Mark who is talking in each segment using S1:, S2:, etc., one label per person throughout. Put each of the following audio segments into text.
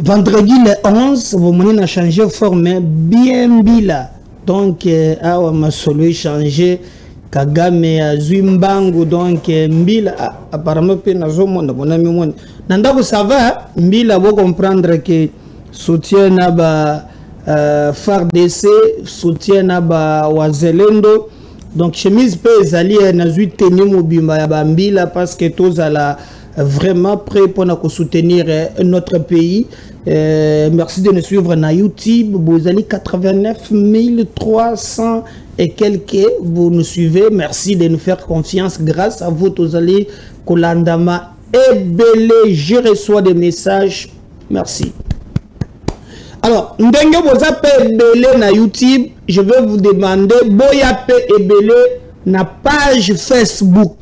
S1: vendredi le 11, vous m'avez changé de forme bien bila. Donc, awa masolo changé. Kagame Zwimbangu donc Mbila apparemment pe nazo monde mon ami mon nanda ko ça va Mbila vous comprendre que soutien na ba FARDC soutien na ba Wazelendo donc chemise pe ezali na zui tenir mobimba ya ba Mbila parce que tous ala vraiment prêt pour nous soutenir notre pays. Merci de nous suivre na YouTube. Vous allez 89 300 et quelques. Vous nous suivez. Merci de nous faire confiance. Grâce à vous, vous allez Kolandama et Belé. Je reçois des messages. Merci. Alors, ndenge vous appelez Belé na YouTube. Je vais vous demander Boyape et Belé na page Facebook.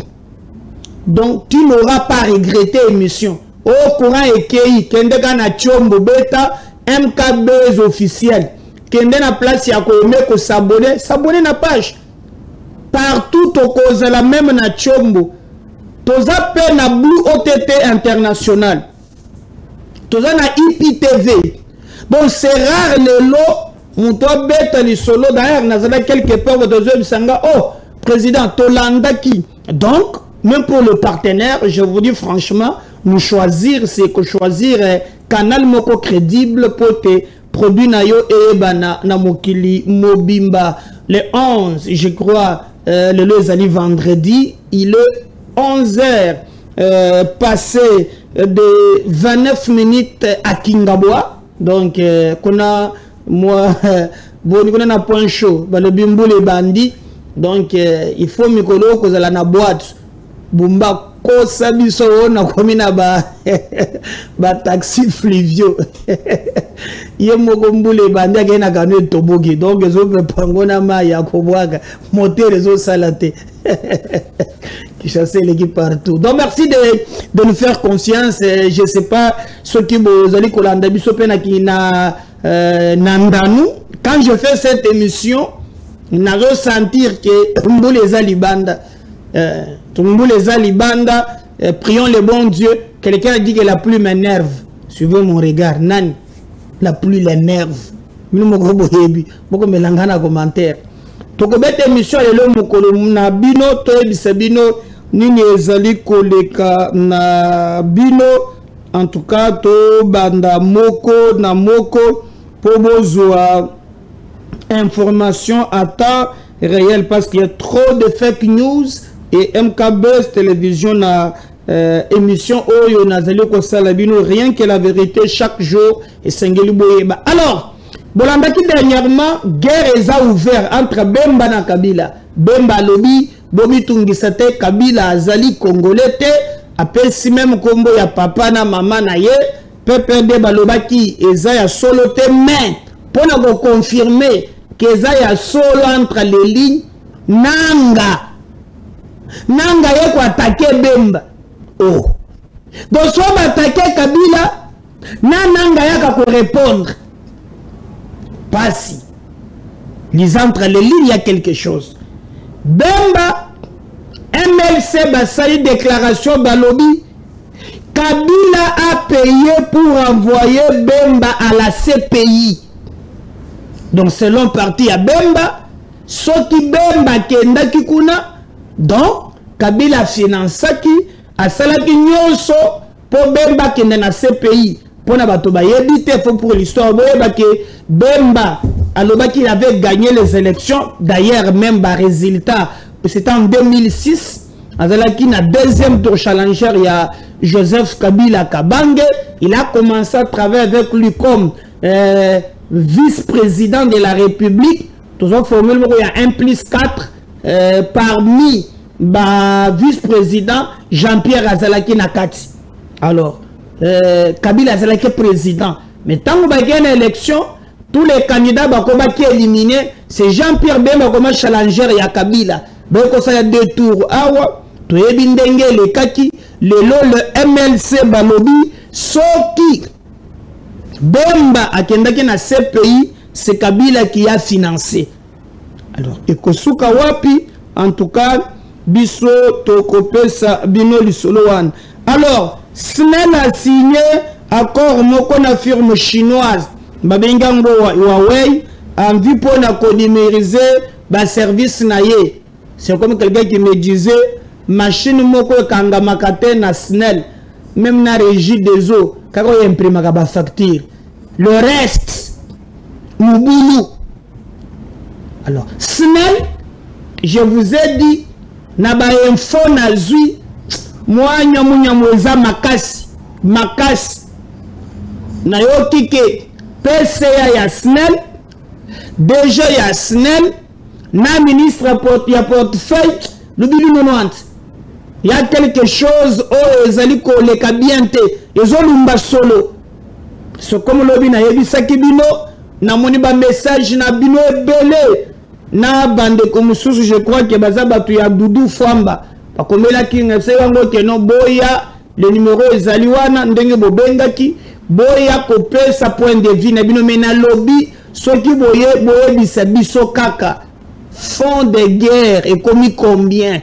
S1: Donc, tu n'auras pas regretté l'émission. Au courant EKI, Kende Gana Tchombo Beta, MKB officiel. Kende na place ya ko s'abonner, s'abonner na page. Partout au cause la même na Tchombo. Toza pe na Blue OTT international. Toza na IPTV. Bon, c'est rare le lot. Mon toi bête les solo d'ailleurs, nazala quelque part de Sanga. Oh, président Tolanda qui. Donc, même pour le partenaire, je vous dis franchement, nous choisir, c'est que choisir canal moko crédible pour te produire na yo et bana na mokili mobimba. Le 11, je crois, le lezali vendredi, il est 11h passé de 29 minutes à Kingaboa. Donc, qu'on a, moi, bon, on a point chaud, le bimbo les bandits. Donc, il faut mikolo que la na boîte. Bumba ko sabiso na komina ba taxi fluvio ye mogombule bandi agena kanu tobogi donc ezo pe pangona ma ya kobwaga moteur ezo salate qui chasse l'équipe partout. Donc merci de nous faire confiance. Je sais pas ceux qui vous allez kolanda biso pena ki na nandanu quand je fais cette émission n'a sentir que mbule za libanda tout le monde les a libanda, prions le bon Dieu. Quelqu'un a dit que la pluie m'énerve. Suivez mon regard. Nani, la pluie l'énerve. Nous me langana commentaire. Donc cette émission est là mukolo na bino to bisabino nini ezali koleka na bino en tout cas to banda moko na moko pour bozwa information à temps réel parce qu'il y a trop de fake news. Et MKB télévision na émission Oyo Nazali Kosalabino, rien que la vérité chaque jour et Sengeli Boyeba. Alors, Bolandaki dernièrement, guerre est ouverte entre Bemba na Kabila. Bemba lobi, Bobi Tungisate, Kabila Azali Congolais, appelle si même Kombo ya papa na maman na ye, Pepe de Balobaki, Ezaya solo te, mais pour nous confirmer qu'Ezaya solo entre les lignes, Nanga yeko attaquer Bemba. Oh. Donc soit attaquer Kabila, Nanga yaka ko répondre. Pas si. Lisant entre les lignes, il y a quelque chose. Bemba, MLC Basali déclaration Balobi, Kabila a payé pour envoyer Bemba à la CPI. Donc selon parti à Bemba, Soki Bemba Kenda Kikuna, donc, Kabila finance qui a salaki nyonso pour Bemba qui est dans ce pays. Pour Nabatoba Yebite, pour l'histoire, Bemba, alors qu'il avait gagné les élections, d'ailleurs, même par résultat, c'était en 2006, Azalaki na deuxième tour challenger, il y a Joseph Kabila Kabange, il a commencé à travailler avec lui comme vice-président de la République, tout ça formule, il y a 1+4. Parmi vice-président Jean-Pierre Azalaki Nakati. Alors, Kabila Azalaki président. Mais tant qu'on a gagné l'élection, tous les candidats qui sont éliminés, c'est Jean-Pierre Bemba comme challenger et Kabila. Donc, ça y a deux tours. Awa, tu es bindenge le kaki, le MLC Balobi, Soki Bemba a kendaki na CPI, c'est Kabila qui a financé. Alors, Ekosuka Wapi, en tout cas, Biso Tokopesa Bino Lisolowan. Alors, SNEL a signé accord moko na firme chinoise babengango Huawei en vue pour numériser ba service na ye. C'est comme quelqu'un qui me disait machine moko kanga makate na SNEL même na régie des eaux kako imprime ba facture. Le reste Mouboulou. Alors SNEL, je vous ai dit na ba info na zui moi nyamweza makasi na yoki ke PCA ya SNEL DG ya SNEL na ministre ya portefeuille lubili 90. Il y a quelque chose oh ezali ko leka bien te ezolumba solo. So comme lobi na yebisaki bino na moni ba message na bino ebele na bande komususu je crois que baza batu ya Doudou Fwamba bakomela kinga se yango ke no boya le numéro ezali wana ndenge bobengaki boya kopesa point de vue na bino mena lobby soki boye biso kaka fond de guerre et commis combien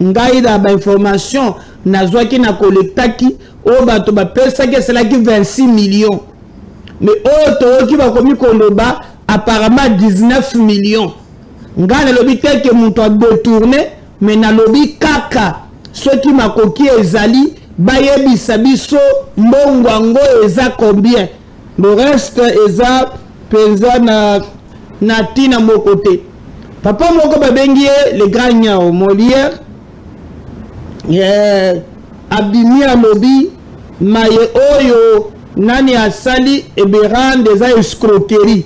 S1: ngai da ba information nazwaki na collectaki o bato bapesa ke selaki 26 millions mais auto ki ba commis koloba apparemment 19 millions ngai na lobby tel que muto a détourné mais na lobby kaka soki makoki ezali bayebisa biso mbongo ngo eza combien le reste eza pesa na tina mon côté papa moko babengi le grand Nyao Molière abimi a lobby maye oyo nani asali eberan des escroqueries.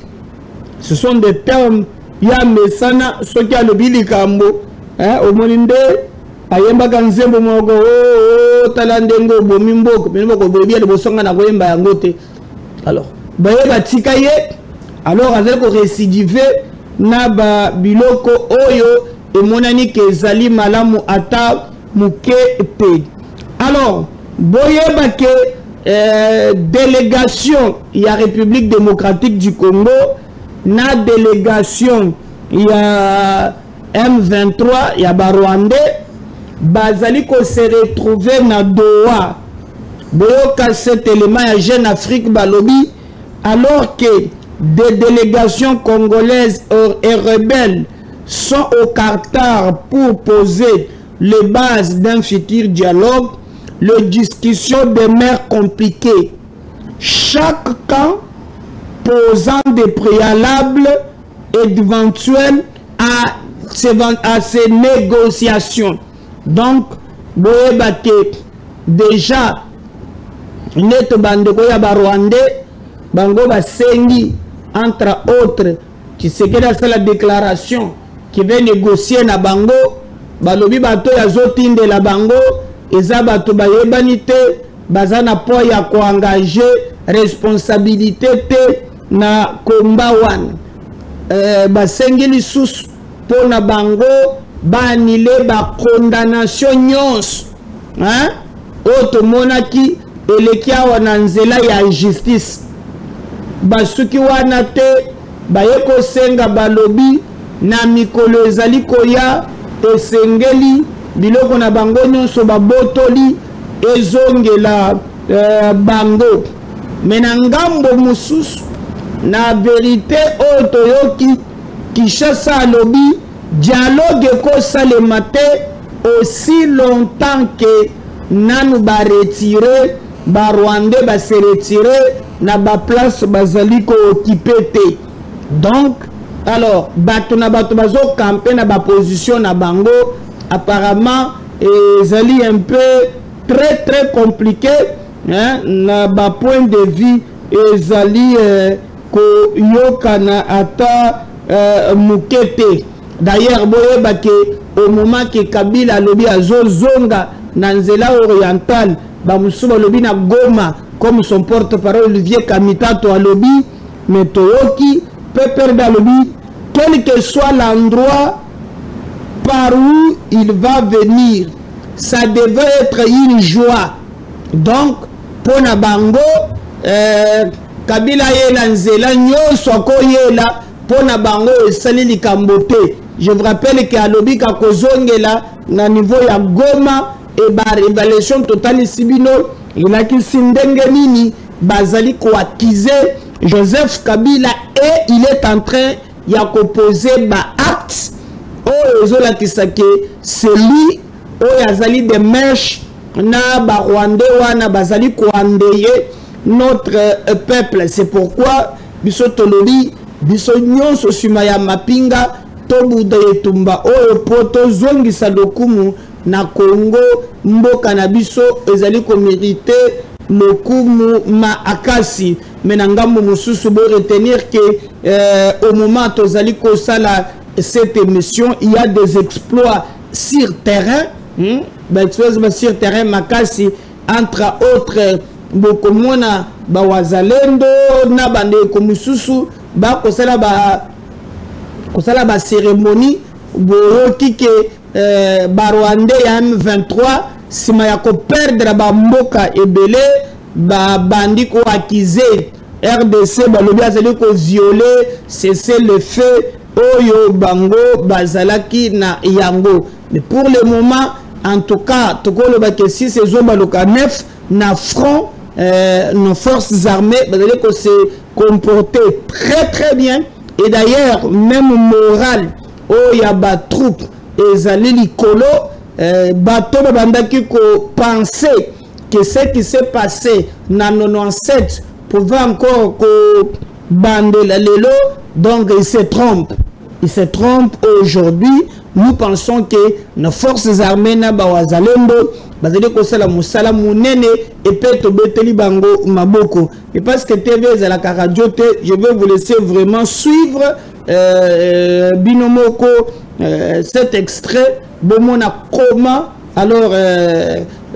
S1: Ce sont des termes ya mesana soki a lobby likambo omoninde ayemba kanzembo moko talandengo bomimboko moko bebi le bosonga na koyemba yango te. Alors baye batika ye alors azali ko récidiver na ba biloko oyo emonani ke ezali malamu ata muke pe. Alors boyeba ke délégation ya République démocratique du Congo na délégation ya M23 ya ba Rwandais bazali ko se retrouver na Doha boyoka cet élément ya Jeune Afrique balobi alors que des délégations congolaises et rebelles sont au Qatar pour poser les bases d'un futur dialogue, les discussions demeurent compliquées. Chaque camp posant des préalables éventuels à ces négociations. Donc, déjà, net bandeko ya Rwandais, bango basengi entre autres qui se queda la déclaration qui veut négocier na bango balobi bato ya zotinde la bango eza bato bayebani te baza na po ya ko engager responsabilité te na komba wana basengi lisusu po na bango banile ba condamnation nyonso oto monaki eleki awa na nzela ya justice basuki wana te baye kosenga balobi na mikolo ezali koya esengeli biloko na bango nyonso babotoli ezongela bango mena ngambo mususu na verite oyo toyoki Kinshasa alobi dialogue ekosalema te aussi longtemps que nanu ba retirer ba Rwandais ba se retirer na ba place bazali ko occuper te. Donc alors bato bazo camper na ba position na bango apparemment ezali un peu très compliqué na ba point de vue ezali ko yokana ata mukete. D'ailleurs boyeba ke au moment que Kabila lobi azozonga na nzela orientale ba musuba lobi na Goma comme son porte-parole Olivier Kamitato a lobby mais toyoki peuple da lobby quel que soit l'endroit par où il va venir ça devait être une joie. Donc pour na bango Kabila yela nzela nyonso akoyela pona bango esali likambote. Je vous rappelle que alobi ka kozongela na niveau ya Goma et ba révélation totale sibino il a ki sindenge nini bazali ko accuser Joseph Kabila et il est en train ya poser ba acte oh ezola kisake c'est lui oh yazali des mèches na ba Rwandais wana bazali ko andeye notre peuple. C'est pourquoi biso tololi biso nyonso sima ya mapinga tobuda yetumba oyo poto zongisa lokumu na Congo mboka na biso ezali ko mériter lokumu ma akasi. Mais ngambo mususu bo retenir que au moment tozali ko sala cette émission il y a des exploits sur terrain sur terrain makasi entre autres bokomona ba wazalendo na bande ko mususu ba kosala ba cérémonie boyoki ke ba Rwandais ya M23 sima ya ko perdre ba mboka ebele ba bandi ko accuser RDC balobi azali ko violer cesser le feu oyo bango bazalaki na yango. Mais pour le moment en tout cas tokolo ba ke si ces hommes baloka 9 na front nos forces armées bazali ko se comporter très bien et d'ailleurs même moral oyo ba troupe ezali likolo bato bandaki ko penser que ce qui s'est passé en 97 pouvait encore que bandela lelo, donc il se trompe. Il se trompe aujourd'hui. Nous pensons que nos forces armées na bawazalendo bazali ko sala musala munene et peut beteli bango maboko. Et parce que TV za la radio te, je vais vous laisser vraiment suivre binomoko cet extrait bomona comment alors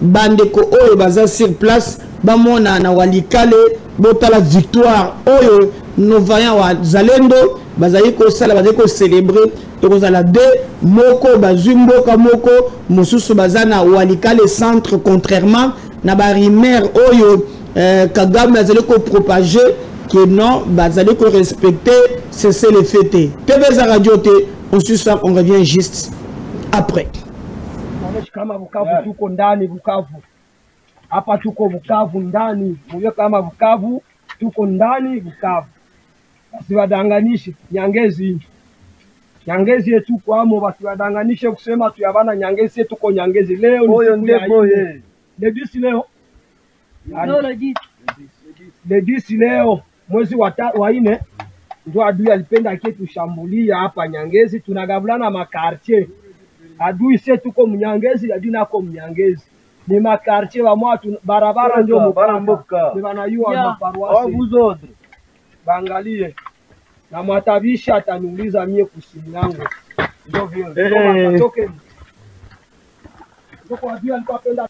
S1: bandeko oyo baza sur place bamona na walikale botala victoire oyo nos vaillants wa zalendo bazali ko sala bazali ko célébrer tokozala de moko bazumboka moko mosusu bazana walikale centre contrairement na ba rimer oyo Kagame bazali ko propager que non bazali ko respecter c'est le fêter TV za radio te on suit ça on revient juste après.
S2: Kama Bukavu tuko ndani Bukavu. Hapa tuko Bukavu ndani. Mwe kama Bukavu tuko ndani Bukavu. Basiwadanganishe Nyangezi. Nyangezi yetu kwamo basiwadanganishe kusema tuyabana Nyangezi tuko Nyangezi leo ni le 10 leo. No le 10 leo mwezi wa 4 ndio adui alipenda tushambulia hapa Nyangezi tunagavulana makartier. Adui setu ko Mnyangezi adui nako Mnyangezi ni makartier wa mwatu barabara ndio mboka ni wanayua maparuasi wabuzodre bangalie na mwatabisha ataniuliza mie kusimu yangu ndio vile ndio toke ndio adui alikuwa penda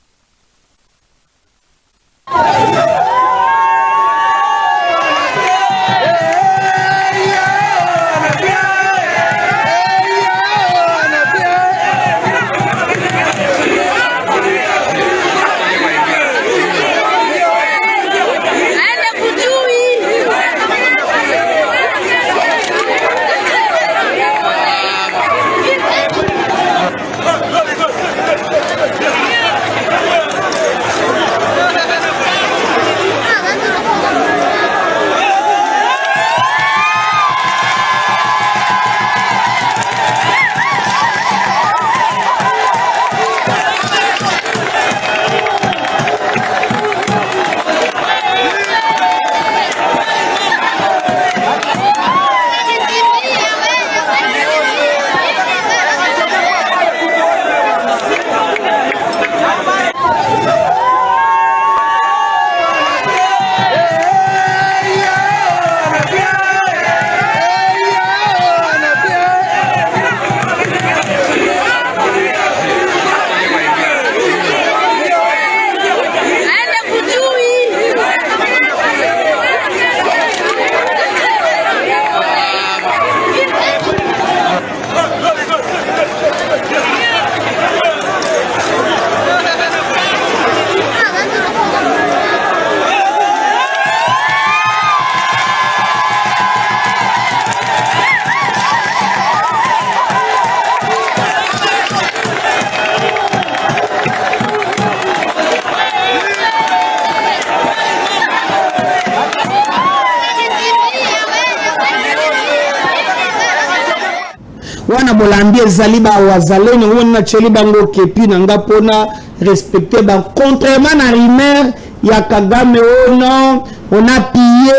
S1: bolandi ezali ba wazaleni wona cheli bango kepi nanga pona respecter ba contrairement na rumeur ya Kagame non on a pillé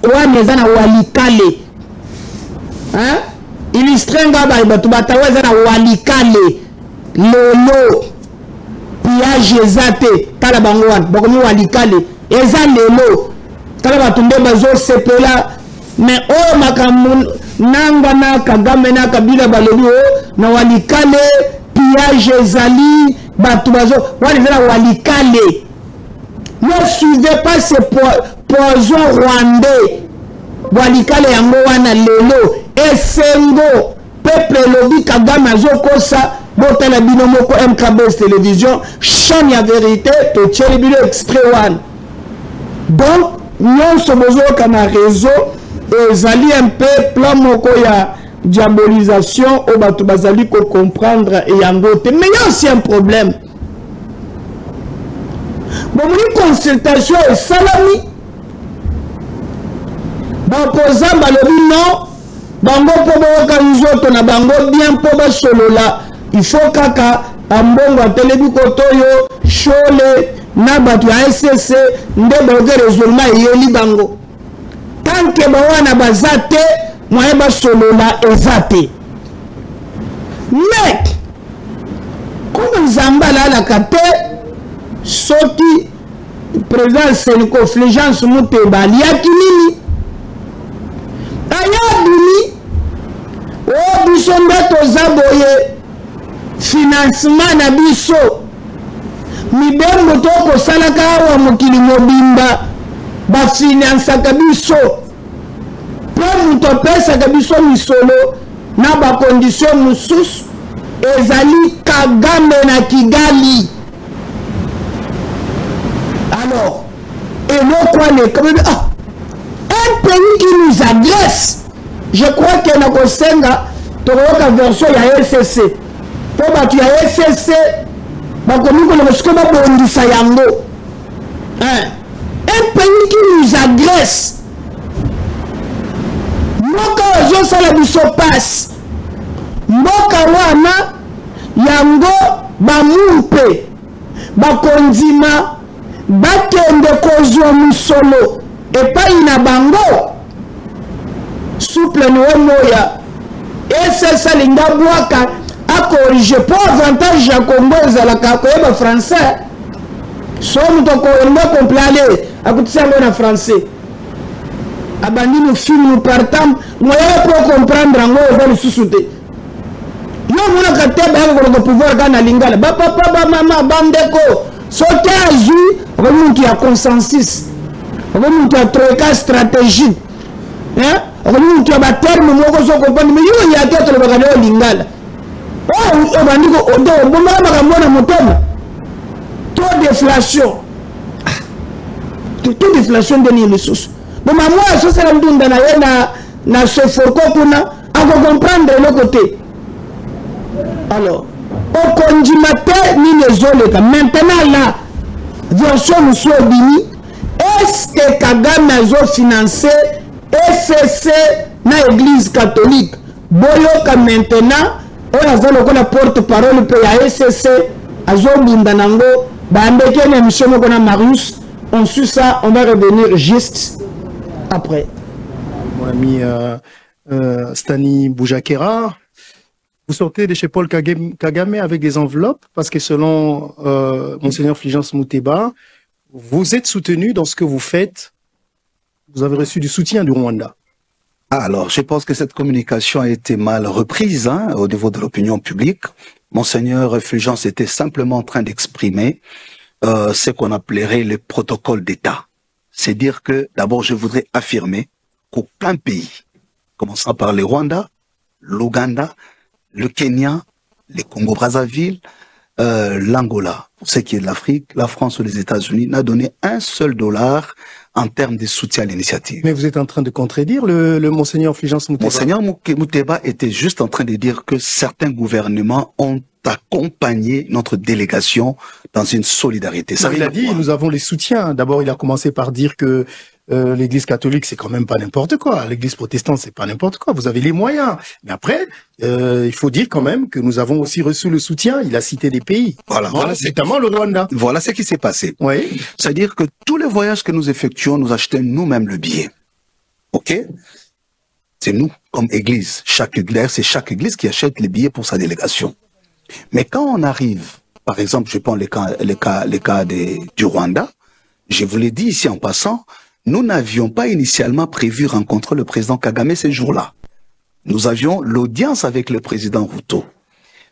S1: wana eza na walikale hein illustré ngaba batu batawa eza na walikale lelo pillage ezate tala bango wana bakomi walikale eza lelo tala batu nde bazo sepela mais oh makambo nanga na Kagame na Kabila balobi na walikale pillage ezali batu bazo wana eza na walikale. Ne suivez pas ce poison rwandais walikale yango wana lelo esengo peuple lobi Kagame azokosa botala bino moko MKBS télévision chaîne ya vérité to tcheli bino extrait one donc nyonso bozoka na réseau ezali un peu plan moko ya diabolisation o batu bazali ko comprendre et yango te mais il y a aussi un problème. Bon, une consultation est salami. Bon, pour exemple, non, bango po boka nzoto na bango bien po ba solo là. Il faut kaka ambongo atelebi kotoyo chole na batu ya SSC nde boke résultat yeli bango. Tant que ba wana bazate moye ba solo là ezate. Mais comme Zambala la kate soki président Seniko Fulgence Muteba liaki nini ayabini o biso mbeto zaboye financement na biso mibembo toko salaka awa mokili mobimba bafinansaka biso po muto apesaka biso misolo na bakondition mosusu ezali Kagame na Kigali. Alors, et le quoi les comme un pays qui nous agresse, je crois qu'il y a une senga, tu vois la version il y a SSC. Pour battre il y a SSC, bah comme nous connaissons comme Bondi Sayango. Un pays qui nous agresse. Moka ozo sala biso passe. Moka wana yango bamumpe bakondima bakende kozwa musolo epai na bango souple no moya esa linga bwaka a corriger pour avantage ya Congo ezalaka koyeba français so muto ko ndo comprendre akutisa na français abandi no film no partam moya pour comprendre ngo ezali susute yo mona kateba yako ko pouvoir kana lingala ba papa ba mama bandeko soki azwi okomuntu ya consensus okomuntu ya troika stratégique okomuntu ya baterme moko sokopandi me yo yake tolobaka leo lingala obandiko odo obomaka makambo na motema taux d'inflation taux d'inflation ndeni lisusu boma mwa asosala ndunda na ye na sofoko kuna akokomprendre eloko te. Alors au congimate ni les oleka maintenant là version nous bini est-ce que Kagame a financé SSC na église catholique boyoka maintenant on a zalo la porte-parole pe ya SSC azo binda nango ba mbeke na monsieur moko na Marius on suit ça on va revenir juste après.
S3: Mon ami Stani Boujakera, vous sortez de chez Paul Kagame avec des enveloppes parce que selon Monseigneur Fulgence Muteba, vous êtes soutenu dans ce que vous faites. Vous avez reçu du soutien du Rwanda.
S4: Alors, je pense que cette communication a été mal reprise au niveau de l'opinion publique. Monseigneur Fulgence était simplement en train d'exprimer ce qu'on appellerait le protocole d'État. C'est dire que, d'abord, je voudrais affirmer qu'aucun pays, commençant par le Rwanda, l'Ouganda, le Kenya, le Congo-Brazzaville, l'Angola, pour ce qui est de l'Afrique, la France ou les États-Unis, n'a donné un seul dollar en termes de soutien à l'initiative.
S3: Mais vous êtes en train de contredire le Monseigneur Fulgence Muteba.
S4: Monseigneur Muteba était juste en train de dire que certains gouvernements ont accompagné notre délégation dans une solidarité.
S3: Ça, il a dit, nous avons les soutiens. D'abord, il a commencé par dire que l'église catholique, c'est quand même pas n'importe quoi. L'église protestante, c'est pas n'importe quoi. Vous avez les moyens. Mais après, il faut dire quand même que nous avons aussi reçu le soutien. Il a cité des pays.
S4: Voilà,
S3: notamment le Rwanda.
S4: Voilà ce qui s'est passé.
S3: Oui.
S4: C'est-à-dire que tous les voyages que nous effectuons, nous achetons nous-mêmes le billet. OK? C'est nous, comme église. C'est chaque église qui achète les billets pour sa délégation. Mais quand on arrive, par exemple, je prends les cas du Rwanda, je vous l'ai dit ici en passant, nous n'avions pas initialement prévu rencontrer le président Kagame ces jours-là. Nous avions l'audience avec le président Ruto.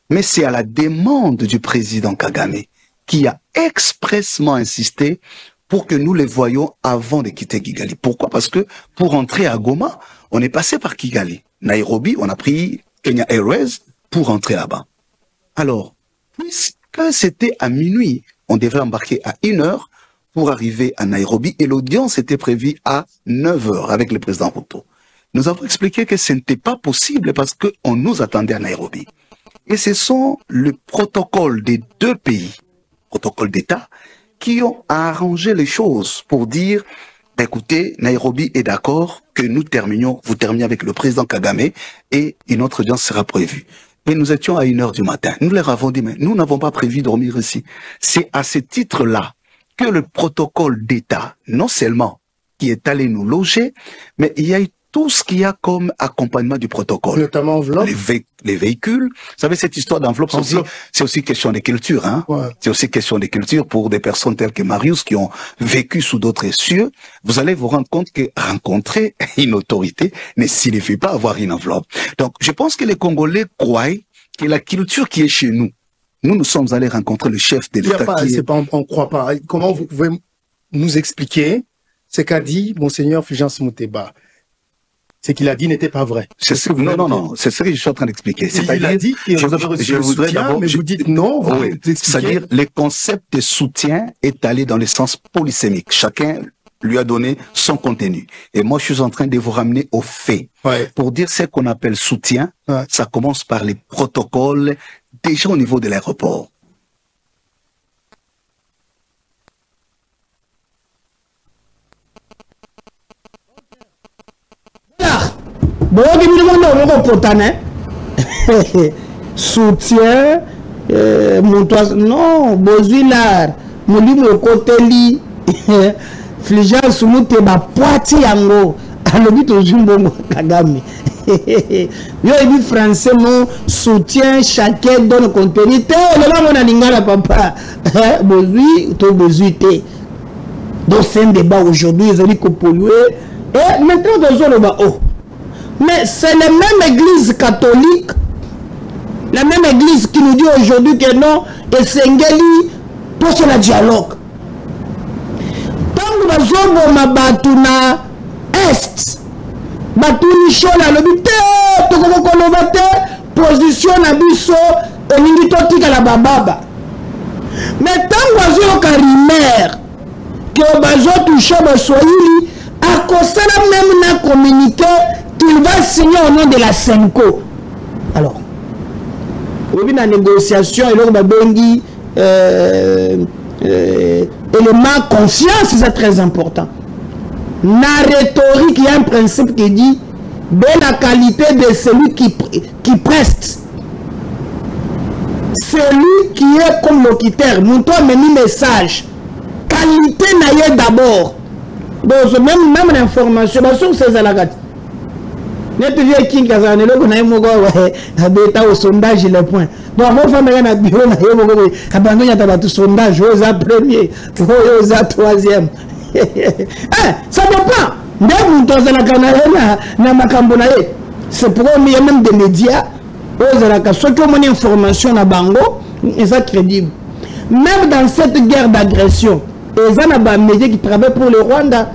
S4: Mais c'est à la demande du président Kagame qui a expressement insisté pour que nous les voyions avant de quitter Kigali. Pourquoi? Parce que pour entrer à Goma, on est passé par Kigali. Nairobi, on a pris Kenya Airways pour entrer là-bas. Alors, puisque c'était à minuit, on devait embarquer à 1h pour arriver à Nairobi et l'audience était prévue à 9h avec le président Ruto. Nous avons expliqué que ce n'était pas possible parce qu'on nous attendait à Nairobi. Et ce sont le protocole des deux pays, protocole d'État, qui ont arrangé les choses pour dire, écoutez, Nairobi est d'accord que vous terminiez avec le président Kagame et une autre audience sera prévue. Et nous étions à 1h du matin. Nous leur avons dit, mais nous n'avons pas prévu dormir ici. C'est à ce titre-là que le protocole d'État, non seulement qui est allé nous loger, mais il y a eu tout ce qu'il y a comme accompagnement du protocole.
S3: Notamment enveloppe.
S4: Les véhicules. Vous savez, cette histoire d'enveloppe, c'est aussi question de culture. Hein? Ouais. C'est aussi question de culture pour des personnes telles que Marius qui ont vécu sous d'autres cieux. Vous allez vous rendre compte que rencontrer une autorité ne signifie pas avoir une enveloppe. Donc, je pense que les Congolais croient que la culture qui est chez nous, nous sommes allés rencontrer le chef de l'État.
S3: On ne croit pas. Comment vous pouvez nous expliquer ce qu'a dit Monseigneur Fulgence Muteba? Ce qu'il a dit n'était pas vrai.
S4: Non, c'est ce que je suis en train d'expliquer.
S3: Il a dit que je voudrais d'abord, mais vous dites non.
S4: Oui. C'est-à-dire, le concept de soutien est allé dans le sens polysémique. Chacun lui a donné son contenu. Et moi, je suis en train de vous ramener aux faits. Ouais. Pour dire ce qu'on appelle soutien, ça commence par les protocoles, déjà au niveau de l'aéroport.
S1: Soutien, non, Bozilard, Molimo Koteli, Fulgence Muteba, Poiti Yango, Alobi Tojumbo Kagame. Yo dit français, mon soutien, chacun donne contenu. Le là, mon alingala papa, Bozui, to Bozuité. Donc c'est un débat aujourd'hui, ils ont dit que polluer. Et maintenant, dans le bas, oh. Mais c'est la même église catholique, la même église qui nous dit aujourd'hui que non, et Sengeli pour le dialogue. Tant que nous sommes Batuna Est, Batuni Chola, le but, position Nabiso, et Ningitoti à la Bababa. Mais tant que nous sommes Karimère, que nous avons touché le Swahili, à cause de la même communiqué, qu'il va signer au nom de la Senko. Alors, il y a une négociation, il y a élément confiance, c'est très important. La rhétorique, il y a un principe qui dit de la qualité de celui qui preste. Celui qui est comme locuteur, nous avons mis message. Qualité n'a d'abord. Donc, même l'information, c'est la gâte. Net vieux King Kazanelo qu'on a eu mon gars au sondage les points. Donc mon femme est dans le bureau na yo mon abandon ya tabatu sondage aux premier, aux troisième. Ça ne pas. Même dans la canal na makambo na ye. C'est pour même des médias aux alaka ceux qui ont une information na bango et ça crédible. Même dans cette guerre d'agression, les anaba médias qui travaillent pour le Rwanda.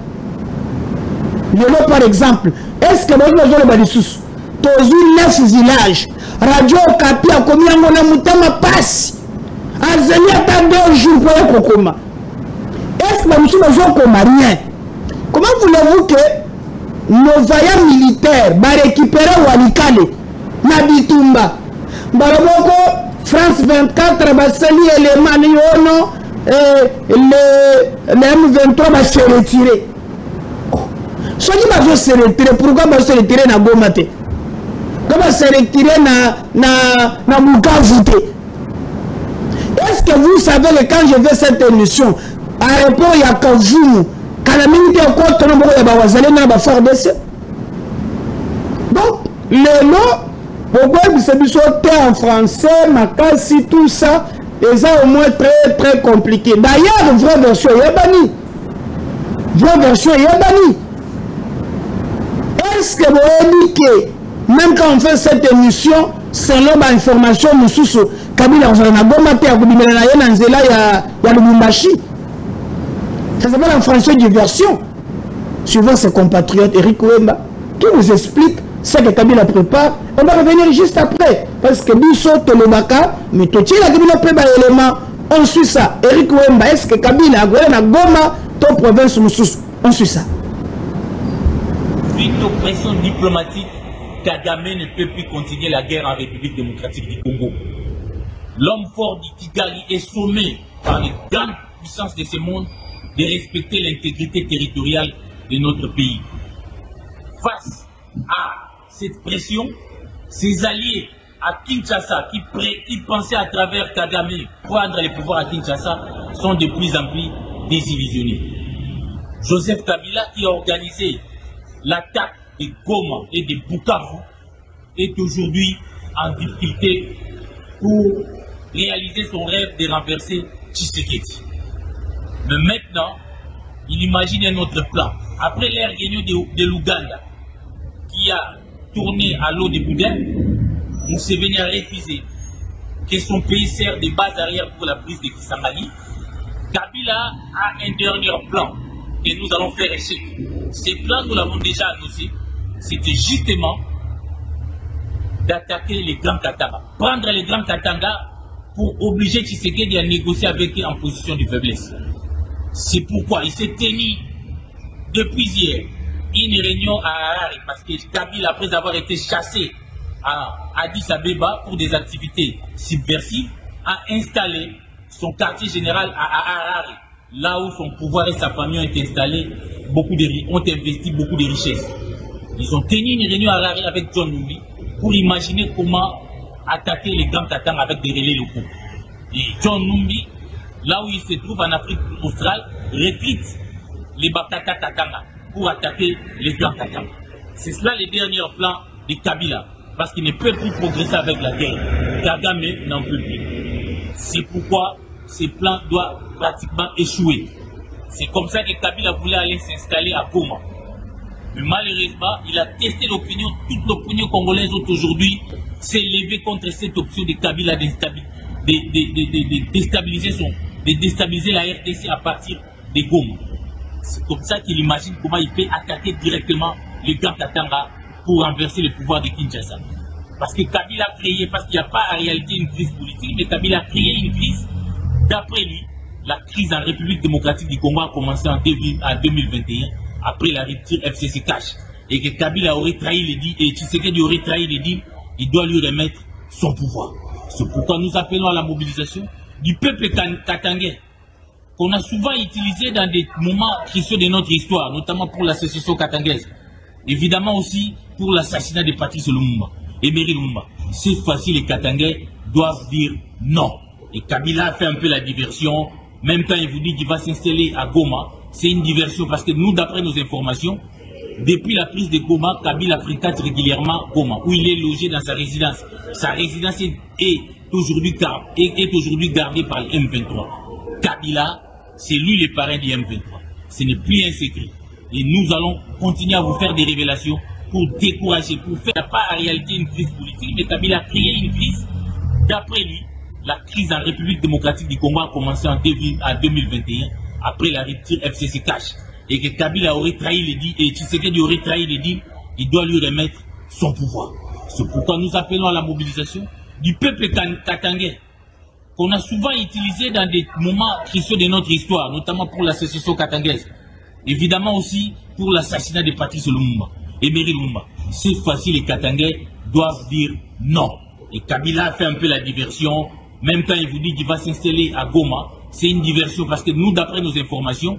S1: Le par exemple, est-ce que nous avons des sous? Tous 9 villages. Radio Okapi a commis un moutama passe. Azali a 2 jours pour le Kokoma. Est-ce que nous avons comme rien? Comment voulez-vous que nos vaillants militaires vont récupérer Walikale, Nabitumba, Baraboko, France 24, Bassali et les Maniono, les M23 vont se retirer? Soit il va se retirer, pourquoi il va se retirer dans Goma? Comment se retirer dans Bukavu? Est-ce que vous savez que quand je fais cette émission, à rapport à Kavumu, quand la minute est encore, tout le monde va faire des faits. Donc, le mot, pourquoi c'est en français, Makasi, tout ça, et ça au moins très très compliqué. D'ailleurs, vraie version, il est banni. Vraie version, il est banni. Est-ce que vous avez dit que, même quand on fait cette émission, selon l'information, Moussoussou, Kabila, on a bombarté à Koubimela, il y a le Mumbashi. Ça s'appelle en français diversion. Suivant ses compatriotes, Eric Ouemba, qui vous explique ce que Kabila prépare. On va revenir juste après. Parce que Bisso, Tolobaka, mais tout la Kabila prépare l'élément. On suit ça. Eric Ouemba, est-ce que Kabila a gouverné Goma, ton province Moussous? On suit ça.
S5: Suite aux pressions diplomatiques, Kagame ne peut plus continuer la guerre en République démocratique du Congo. L'homme fort du Kigali est sommé par les grandes puissances de ce monde de respecter l'intégrité territoriale de notre pays. Face à cette pression, ses alliés à Kinshasa, qui pensaient à travers Kagame prendre le pouvoir à Kinshasa, sont de plus en plus désillusionnés. Joseph Kabila, qui a organisé l'attaque de Goma et de Bukavu, est aujourd'hui en difficulté pour réaliser son rêve de renverser Tshisekedi. Mais maintenant, il imagine un autre plan. Après l'ère gagnante de l'Ouganda, qui a tourné à l'eau de Boudin, Museveni a refusé que son pays sert de base arrière pour la prise de Kisangani. Kabila a un dernier plan que nous allons faire échec. Ce plan, nous l'avons déjà annoncé, c'était justement d'attaquer les Grands Katanga. Prendre les Grands Katanga pour obliger Tshisekedi à négocier avec eux en position de faiblesse. C'est pourquoi il s'est tenu depuis hier une réunion à Harare, parce que Kabila, après avoir été chassé à Addis Abeba pour des activités subversives, a installé son quartier général à Harare, là où son pouvoir et sa famille ont été installés, ont investi beaucoup de richesses. Ils ont tenu une réunion à Harare avec John Numbi pour imaginer comment attaquer les Grands Katanga avec des relais locaux. Et John Numbi, là où il se trouve en Afrique australe, recrute les Bakata Katanga pour attaquer les Grands Katanga. C'est cela le dernier plan de Kabila, parce qu'il ne peut plus progresser avec la guerre. Kagame n'en peut plus. C'est pourquoi ce plan doit pratiquement échouer. C'est comme ça que Kabila voulait aller s'installer à Goma. Mais malheureusement, il a testé l'opinion, toute l'opinion congolaise aujourd'hui s'est levée contre cette option de Kabila de déstabiliser la RDC à partir de Goma. C'est comme ça qu'il imagine comment il peut attaquer directement les Grands Katanga pour renverser le pouvoir de Kinshasa. Parce que Kabila a créé, parce qu'il n'y a pas en réalité une crise politique, mais Kabila a créé une crise. D'après lui, la crise en République démocratique du Congo a commencé en 2021, après la rupture FCC-Cash. Et que Kabila aurait trahi les dits, et Tshisekedi aurait trahi les dits, il doit lui remettre son pouvoir. C'est pourquoi nous appelons à la mobilisation du peuple katangais, qu'on a souvent utilisé dans des moments cruciaux de notre histoire, notamment pour la sécession katangaise. Évidemment aussi pour l'assassinat de Patrice Lumumba et Emery Lumumba. Cette fois-ci, les Katangais doivent dire non. Et Kabila a fait un peu la diversion. Même quand il vous dit qu'il va s'installer à Goma, c'est une diversion parce que nous, d'après nos informations, depuis la prise de Goma, Kabila fréquente régulièrement Goma, où il est logé dans sa résidence. Sa résidence est aujourd'hui gardée par le M23. Kabila, c'est lui le parrain du M23. Ce n'est plus un secret. Et nous allons continuer à vous faire des révélations pour décourager, pour faire. Il n'y a pas en réalité une crise politique, mais Kabila a créé une crise. D'après lui, la crise en République démocratique du Congo a commencé en 2021, après la rupture FCC-Cash. Et que Kabila aurait trahi les dits, et Tshisekedi aurait trahi les dits, il doit lui remettre son pouvoir. C'est pourquoi nous appelons à la mobilisation du peuple katangais, qu'on a souvent utilisé dans des moments cruciaux de notre histoire, notamment pour la sécession katangaise. Évidemment aussi pour l'assassinat de Patrice Lumumba et Emery Lumumba. Cette fois-ci, les Katangais doivent dire non. Et Kabila a fait un peu la diversion. Même quand il vous dit qu'il va s'installer à Goma, c'est une diversion parce que nous, d'après nos informations,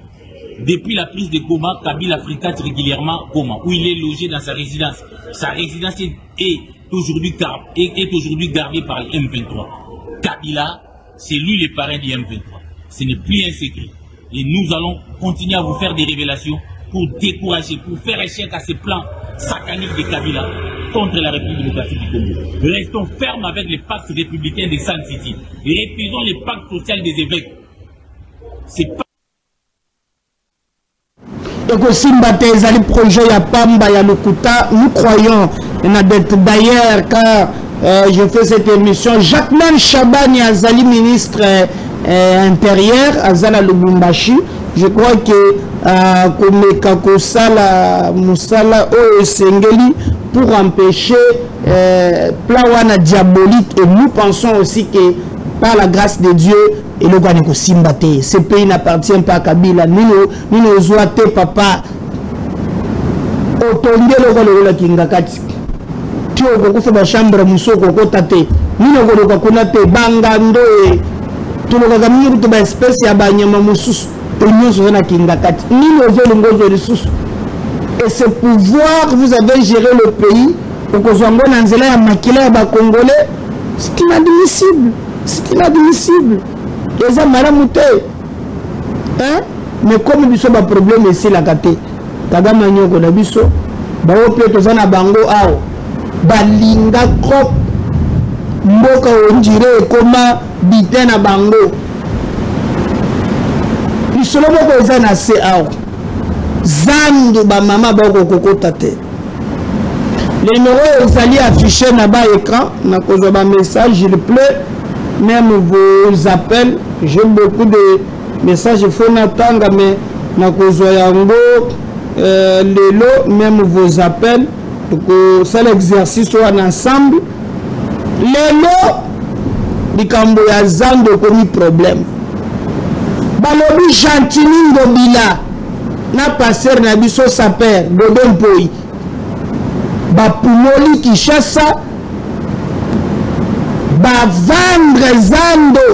S5: Depuis la prise de Goma, Kabila fréquente régulièrement Goma, où il est logé dans sa résidence. Sa résidence est aujourd'hui gardée par le M23. Kabila, c'est lui le parrain du M23. Ce n'est plus un secret. Et nous allons continuer à vous faire des révélations pour décourager, pour faire échec à ces plans sataniques de Kabila contre la République démocratique du Congo. Restons fermes avec les pactes républicains de Sun City et refusons les pactes sociaux des évêques. C'est pas
S1: le projet ya Pamba ya Lukuta, nous croyons d'ailleurs car je fais cette émission, Jacqueline Chabani Azali ministre intérieur Azala Lubumbashi, je crois que Komeka Kosala Musala o Sengeli pour empêcher Plawana diabolique, et nous pensons aussi que par la grâce de Dieu et le Gwaneko Simbate, ce pays n'appartient pas à Kabila. Nous nous zoate papa otonde le la kingakati tu oko fait la chambre musoko ko tate nous ko konate bangando e tu lo ga mingi to ba espèce ya banyama mususu et nous on a kingakati ni le ngozo ressources, et ce pouvoir vous avez géré le pays au zongo na nzela ya makila ba congolais, c'est inadmissible. C'est inadmissible. Les gens m'ont hein? Mais comme il y a un problème ici, la kate, Kagama Nyoko na biso, bao pe tozana bango ao, balinga krop, mboka onjire koma bitena bango. Isolo moko ezana se ao, zandu ba mama bako kokota te. Les numéros sont affichés dans l'écran, na cause de message, il pleut. Même vos appels, j'ai beaucoup de messages, il faut attendre, mais même vos appels, c'est l'exercice ensemble. Les camboyazans de commis problème. Balobi Gentini Ngobila, na passé na biso sa père, Godon Poi. Bapumoli qui chasse ça. Va vendre Zando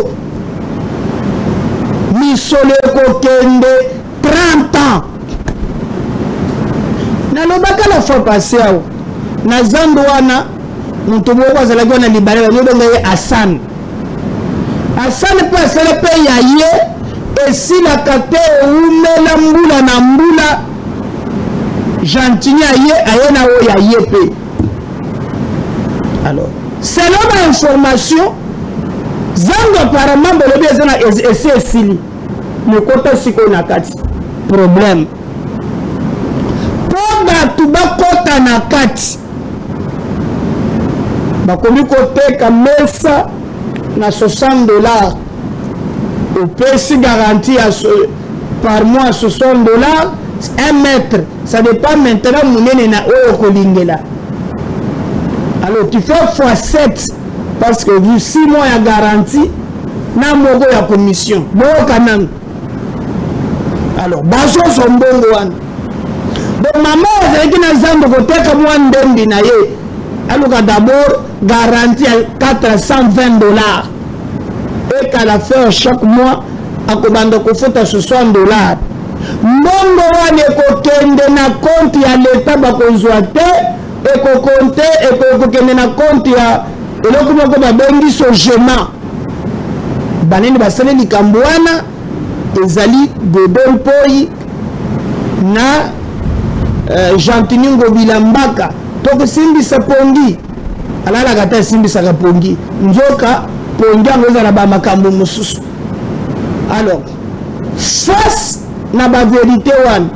S1: Misole Kokende 30 ans. Na lobaka la fois passée na Zando wana mutoboko azalaki na libale ba nyobenga ye Hassan. Hassan pas le pays yaye et si la kate umela mbula na mbula Gentini aye na o yaye pe. Alors selon l'information, Zando apparemment c'est Sili. Ne compte si qu'on a quatre problème. Pour Tuba Kota na quatre. Bakomi côté Kamesa na $60. Au PC garantie par mois $60. 1 mètre. Ça dépend maintenant mounene na Okolingela. Alors tu fais x7 parce que vous 6 mois à garantie, na mogo ya commission. Bon quand alors baso son bon one. Donc maman avec na zando côté comme one dendi na ye. Alors d'abord garantie à $420 et qu'à la fin chaque mois à commande ko faut $60. Mbongo wane ko kende na compte ya l'état ba kozwa te. Et qu'on compte et qu'on ait un compte et là comment on va bengi so gema baneni basale likambwana ezali Godon Poi na Gentini Ngobila Mbaka to simbi sapongi alala kata simbi sakapongi nzoka pongi ngozala ba makambo mususu. Alors face na ba vérité one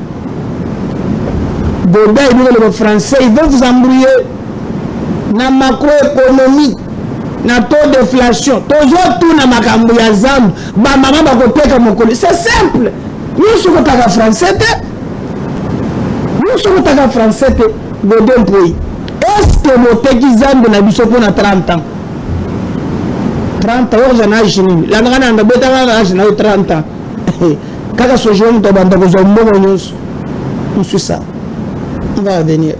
S1: Goda et les Français, ils vont vous embrouiller dans la macroéconomie, dans le taux d'inflation. Tout na makambo ya Zando, ba mama ba kopeka mokoli. C'est simple. Nous sommes pas français. Nous sommes pas français. Godon Poi. Est-ce que moteki Zando na biso pour 30 ans? 30 ans, j'en ai fini. La grande anda beta na 30 ans. Kaka sojo mto banda ko zombo nyos. On suit ça. On va revenir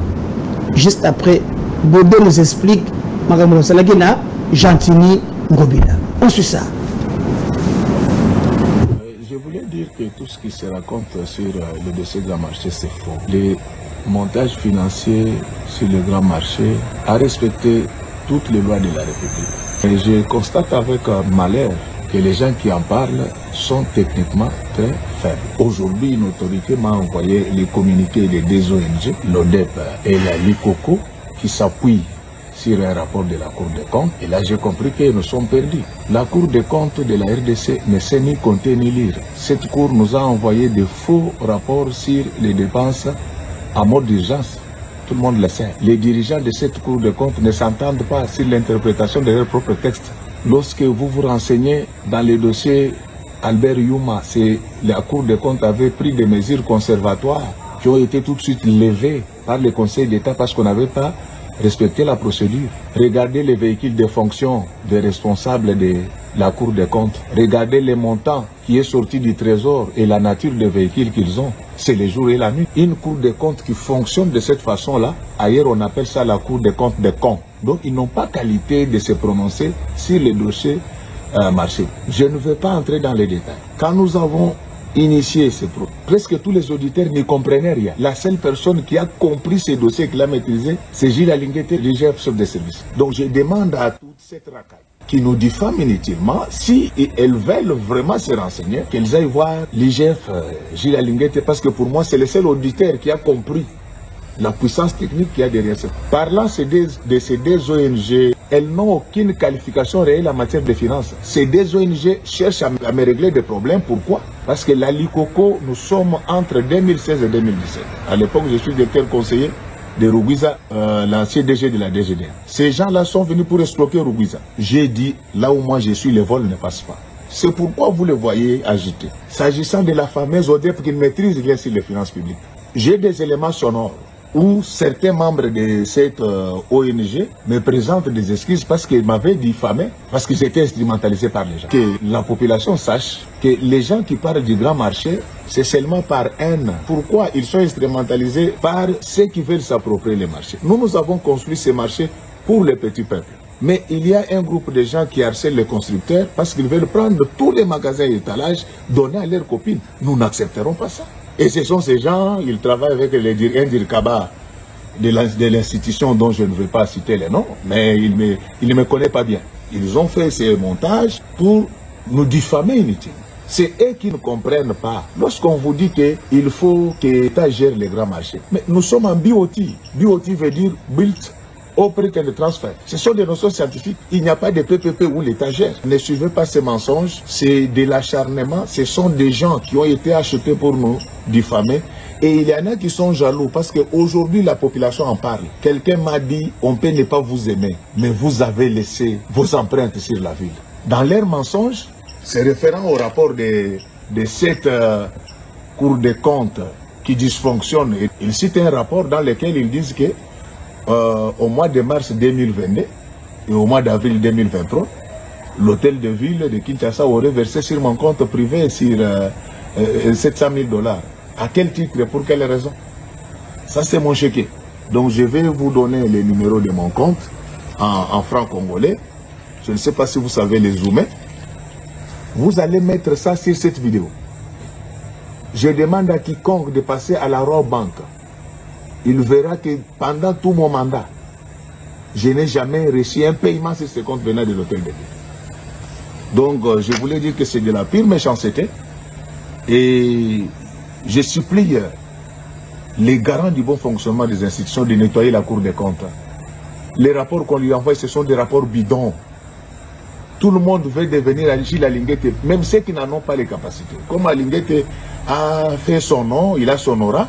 S1: juste après. Godon nous explique Makambo Salagina, Gentini Ngobila. On suit ça.
S6: Je voulais dire que tout ce qui se raconte sur le dossier Grand Marché, c'est faux. Les montages financiers sur le Grand Marché a respecté toutes les lois de la République. Et je constate avec malheur que les gens qui en parlent sont techniquement très faibles. Aujourd'hui, une autorité m'a envoyé les communiqués des deux ONG, l'ODEP et la LICOCO, qui s'appuient sur un rapport de la Cour des comptes. Et là, j'ai compris que nous sommes perdus. La Cour des comptes de la RDC ne sait ni compter ni lire. Cette Cour nous a envoyé de faux rapports sur les dépenses en mode d'urgence. Tout le monde le sait. Les dirigeants de cette Cour des comptes ne s'entendent pas sur l'interprétation de leurs propres textes. Lorsque vous vous renseignez dans les dossiers Albert Youma, la Cour des comptes avait pris des mesures conservatoires qui ont été tout de suite levées par le Conseil d'État parce qu'on n'avait pas respecté la procédure. Regardez les véhicules de fonction des responsables de la Cour des comptes. Regardez les montants qui est sorti du Trésor et la nature des véhicules qu'ils ont. C'est le jour et la nuit. Une Cour des comptes qui fonctionne de cette façon-là, ailleurs on appelle ça la Cour des comptes des cons. Donc ils n'ont pas qualité de se prononcer sur les dossiers marché. Je ne vais pas entrer dans les détails. Quand nous avons initié ces projets, presque tous les auditeurs n'y comprenaient rien. La seule personne qui a compris ces dossiers, qui l'a maîtrisé, c'est Gilles Alinguete, le chef de service. Donc je demande à toute cette racaille qui nous diffament inutilement, si elles veulent vraiment se renseigner, qu'elles aillent voir l'IGF Gilles Alinguete, parce que pour moi, c'est le seul auditeur qui a compris la puissance technique qu'il y a derrière ça. Parlant de ces deux ONG, elles n'ont aucune qualification réelle en matière de finances. Ces deux ONG cherchent à me régler des problèmes. Pourquoi? Parce que la LICOCO, nous sommes entre 2016 et 2017. À l'époque, je suis directeur conseiller de Rouguiza, l'ancien DG de la DGDA. Ces gens-là sont venus pour escroquer Rouguiza. J'ai dit, là où moi je suis, le vol ne passe pas. C'est pourquoi vous le voyez agité. S'agissant de la fameuse ODEP qui maîtrise bien sur les finances publiques, j'ai des éléments sonores où certains membres de cette ONG me présentent des excuses parce qu'ils m'avaient diffamé, parce qu'ils étaient instrumentalisés par les gens. Que la population sache que les gens qui parlent du grand marché, c'est seulement par haine. Pourquoi ils sont instrumentalisés? Par ceux qui veulent s'approprier les marchés. Nous avons construit ces marchés pour les petits peuples. Mais il y a un groupe de gens qui harcèlent les constructeurs parce qu'ils veulent prendre tous les magasins d'étalage, donner à leurs copines. Nous n'accepterons pas ça. Et ce sont ces gens, ils travaillent avec un dirkaba de l'institution dont je ne veux pas citer les noms, mais ils ne me connaissent pas bien. Ils ont fait ces montages pour nous diffamer inutilement. C'est eux qui ne comprennent pas. Lorsqu'on vous dit qu'il faut que l'État gère les grands marchés, mais nous sommes en BOT. BOT veut dire Built Operate and Transfer. Ce sont des notions scientifiques. Il n'y a pas de PPP où l'État gère. Ne suivez pas ces mensonges. C'est de l'acharnement. Ce sont des gens qui ont été achetés pour nous diffamer. Et il y en a qui sont jaloux parce qu'aujourd'hui la population en parle. Quelqu'un m'a dit, on peut ne pas vous aimer, mais vous avez laissé vos empreintes sur la ville. Dans leurs mensonges, c'est référent au rapport de cette Cour des comptes qui dysfonctionne. Ils citent un rapport dans lequel ils disent que au mois de mars 2022 et au mois d'avril 2023, l'hôtel de ville de Kinshasa aurait versé sur mon compte privé sur 700 000 $. À quel titre et pour quelle raison? Ça, c'est mon chéquier. Donc, je vais vous donner les numéros de mon compte en francs congolais. Je ne sais pas si vous savez les zoomer. Vous allez mettre ça sur cette vidéo. Je demande à quiconque de passer à la Raw Bank. Il verra que pendant tout mon mandat, je n'ai jamais reçu un paiement sur ce compte venant de l'hôtel de ville. Donc, je voulais dire que c'est de la pure méchanceté. Et je supplie les garants du bon fonctionnement des institutions de nettoyer la Cour des comptes. Les rapports qu'on lui envoie, ce sont des rapports bidons. Tout le monde veut devenir Gilles Alinguete, même ceux qui n'en ont pas les capacités. Comme Alinguete a fait son nom, il a son aura,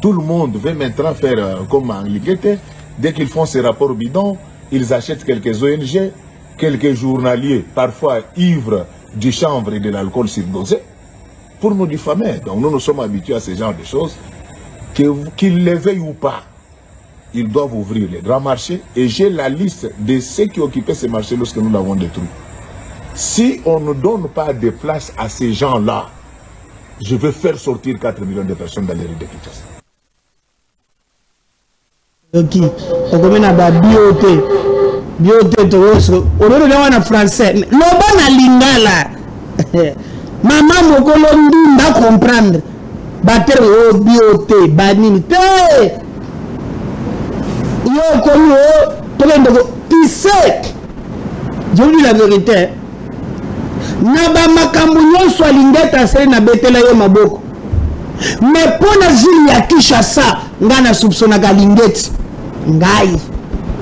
S6: tout le monde veut maintenant faire comme Alinguete. Dès qu'ils font ces rapports bidons, ils achètent quelques ONG, quelques journaliers, parfois ivres du chanvre et de l'alcool surdosé, pour nous diffamer. Donc nous sommes habitués à ce genre de choses. Qu'ils les veuillent ou pas, ils doivent ouvrir les grands marchés. Et j'ai la liste de ceux qui occupaient ces marchés lorsque nous l'avons détruit. Si on ne donne pas de place à ces gens-là, je vais faire sortir 4 millions de personnes dans les rues de Kinshasa.
S1: Ok, on commence à BOT. BOT, on est en français. L'oban à lingala. Maman mokolo ndunda comprendre. Bater au bioté, banini. Yo comme tu sais, je vous dis la vérité. Naba makambu nyonso alingeta sele na betela yo maboko. Mais pour la ville ya Kinshasa, ngana soupçonna galingeti. Ngai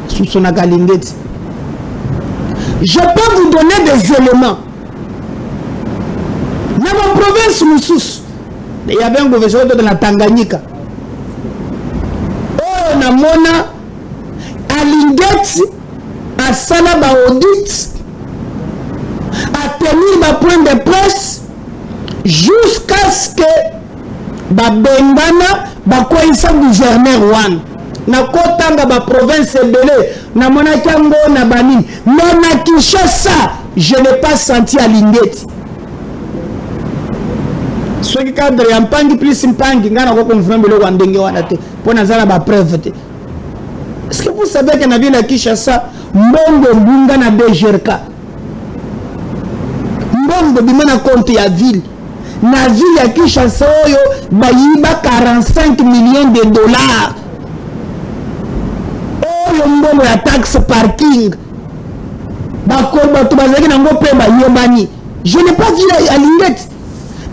S1: soupçonna galingeti. Je peux vous donner des éléments. Dans ma province Moussous, il y avait un gouvernement de la Tanganyika. Oh, on a mona alingeti à Salaba audit. À tenir ma point de presse jusqu'à ce que Bengana bakoisa gouverneur wan na kotanga ba province belé na monakango na bani mais na Kinshasa je n'ai pas senti alingeti ce qui cadre ya mpangi plus mpangi ngana ko confirmer le wandenge wana te pona zala ba preuve te. Est-ce que vous savez que na ville ya Kinshasa mbongo mbunga na BGRK mbongo bimana compte ya ville na ville ya Kinshasa oyo bayiba 45 millions de dollars oyo mbongo ya taxe parking bakoba to bazaki nango pe bayebani. Je n'ai pas vu à Lingette.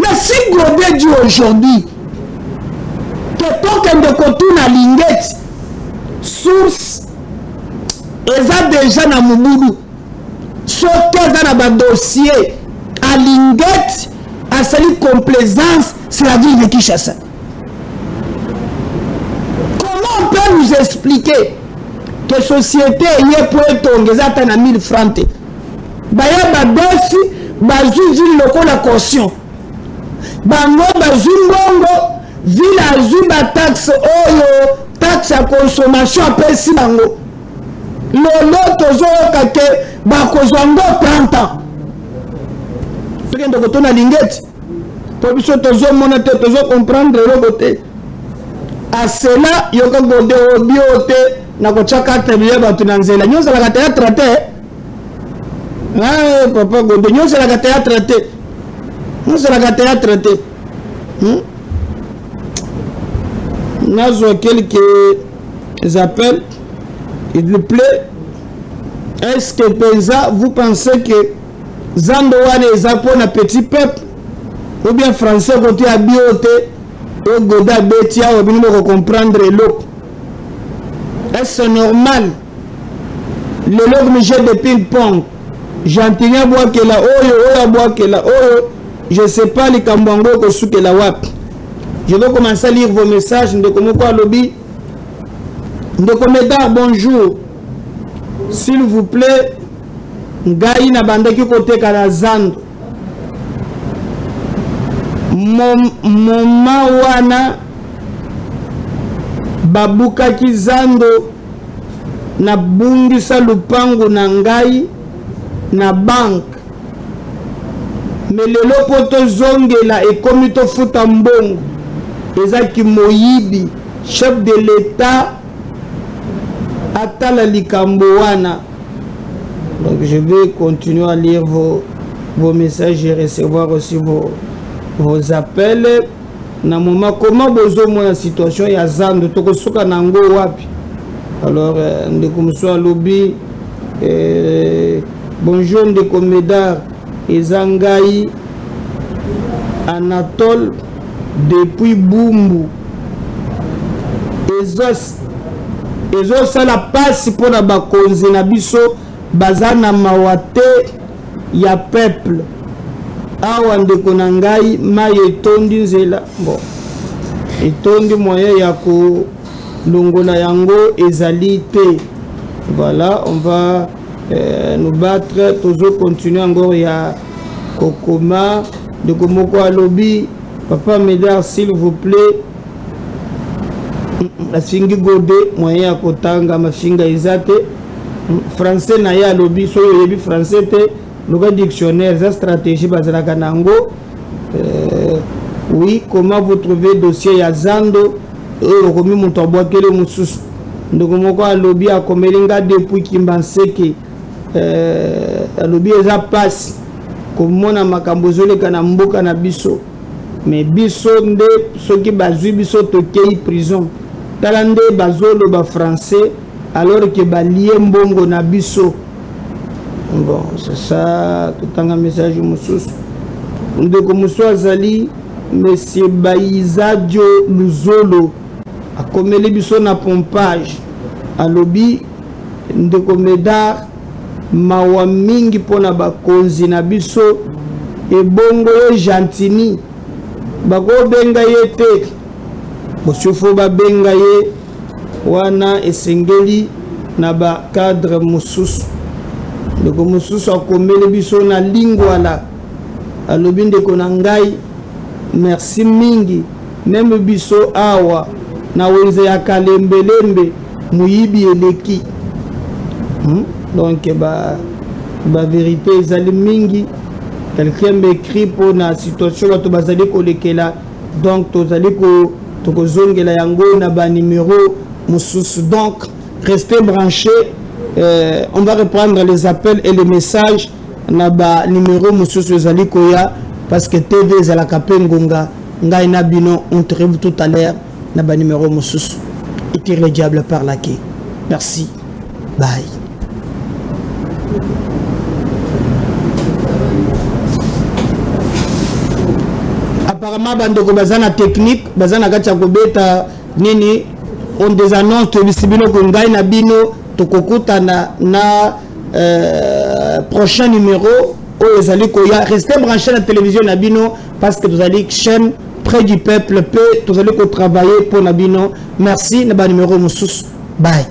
S1: Mais si Grodé dit aujourd'hui que tant qu'un de Kotoun à Lingette source eza déjà na Mubudu soke eza na ba dossier à Lingette à sa complaisance, c'est la ville de Kinshasa. Comment on peut nous expliquer que société est pour être à 1000 francs? Baya badefi, bazu ville loko la caution. Bango bazu mbongo, ville azu ba taxe oyo, taxe à consommation après si bango. Lolo tozo kake, bakozwango 30 ans. De na lingette pour biso tozo mona te tozo comprendre le côté à cela yoka godé bioté na ko chaka tabia batu na nzela nyoza la théâtre te ah papa godé nyoza la théâtre te nyoza la théâtre te nazo quelques appels il vous plaît. Est-ce que Penza vous pensez que Zando wane ezapo na petit peuple ou bien français côté à bioté et goda betia ou bien nous comprendre l'eau. Est-ce normal le log me jette de ping-pong Jantinia bois que la oyo bois que la oyo je sais pas les kambango ko souke la wap. Je vais commencer à lire vos messages de comment quoi lobby de Comédard bonjour s'il vous plaît. Ngai na bandaki kote kana Zando moma wana babuka kizando na bungisa lupangu na ngai na bank melelo poto zongela ekomi to futa mbongo ezaki moyibi chef de l'état atala likambo wana. Donc je vais continuer à lire vos messages et recevoir aussi vos appels. Na moment comment bozo la situation ya Zando toko soka nango wapi. Alors ndeko mso lobby bonjour ndeko Médard ezangai Anatole depuis Bumbu. Ezo sala passe pour na bakonzi na biso bazana mawate ya peuple awa ndeko na ngai mai etondi nzela bon etondi moyen ya ko longola yango ezali te. Voilà, on va nous battre toujours continuer encore ya kokoma de komoko alobi papa Médard s'il vous plaît la fingi godé moyen ya kotanga mafinga ezate français na ya lobby so yebi français te le dictionnaire za stratégie bazalaka nango oui comment vous trouvez dossier ya Zando komi muto abwakele mususu ndoko moko a lobby akomelinga depuis Kimbanseke lobby eza passe komona makambo ezoleka na mboka na biso mais biso nde soki bazwi biso tokei prison tala nde bazoloba français alors que balie mbongo na biso. Bon, c'est ça tout un message mosusu ndeko mosusu azali monsieur Baizadio Luzolo akomeli biso na pompage alobi ndeko Medar mawa mingi pona bakonzi na biso ebongo yo Gentini bako benga ye te bosufo babenga ye wana esengeli na ba cadre mosusu ndeko mosusu akomeli biso na lingwala alobi ndeko na ngai merci mingi même biso awa na wenze ya kalembelembe muyibi eleki. Donc ba vérité ezali mingi quelqu'un m'écrit pour na situation bato bazali kolekela donc tozali tokozongela yango na ba numéro mosusu donc restez branchés. On va reprendre les appels et les messages na ba numéro mosusu ezali koya parce que TV ezala kapengonga ngai na bino on te retrouve tout à l'heure na ba numéro mosusu et tire le diable par la queue. Merci, bye. Apparemment bandeko bazana technique bazana kacha kobeta nini on des annonces to bisibino ko ngai na bino tokokuta na prochain numéro où ezali koya restez branchés à la télévision na bino parce que vous allez chaîne près du peuple peut vous allez travailler pour na bino. Merci na ba numéro mosusu, bye.